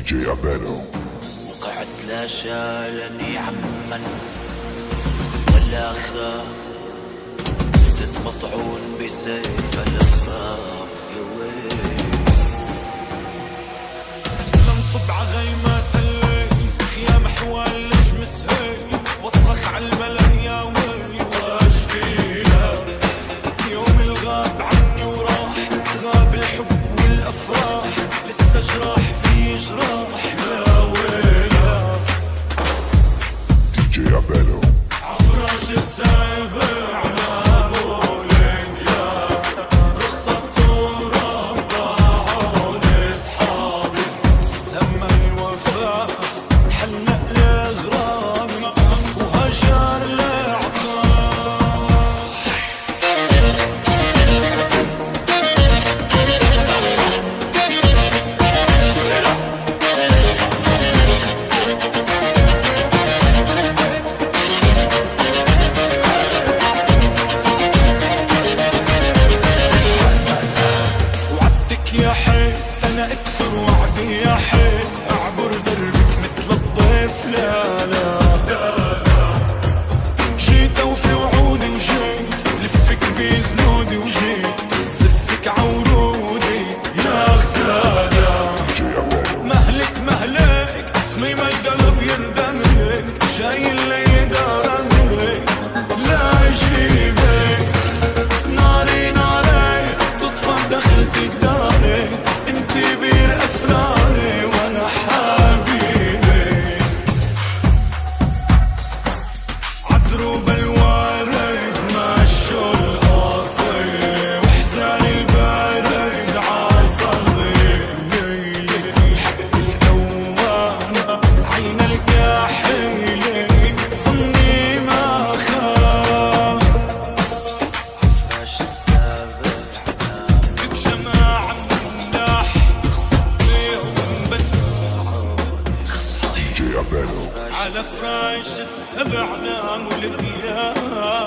جي عبادو. وقعت لا شالني عمن ولا خاف، كنت مطعون بسيف الخاف يا ويل. لنصب عغيمات الليل يا محوال لجمس هيل، واصرخ عالملا يا ويل واشكي لك. يوم الغاب عني وراح، غاب الحب والافراح، لسه جراح في جراح يا ويلك. دي جي عبادو. عفراش السايبر على بولد يا رخصة تراب ضاعون اصحابي. سما الوفاء حلق الاغرام وهجر العقاب. يا حيت انا اكسر وعدي يا حيت، اعبر دربك مثل الضيف. لا لا جيت اوفي وعودي وجيت لفك بزنودي وجيت زفك عورودي يا غزالة. مهلك مهلك صميم القلب يندهلك، جاي الليل دارهلك لا يجيبك. ناري ناري تطفى دخلتك داري، انتي بير اسراري وانا حبيبي. عدروب الوارد مشوا الاصيل، وحزان البارد عاصلي. الحق الكوان عين الكاحيلي، صني ما خاف. عفراش السابع بك جماعة مناح خصت بيهم بس جي عبادو. على فراش السبع نام ولقياه.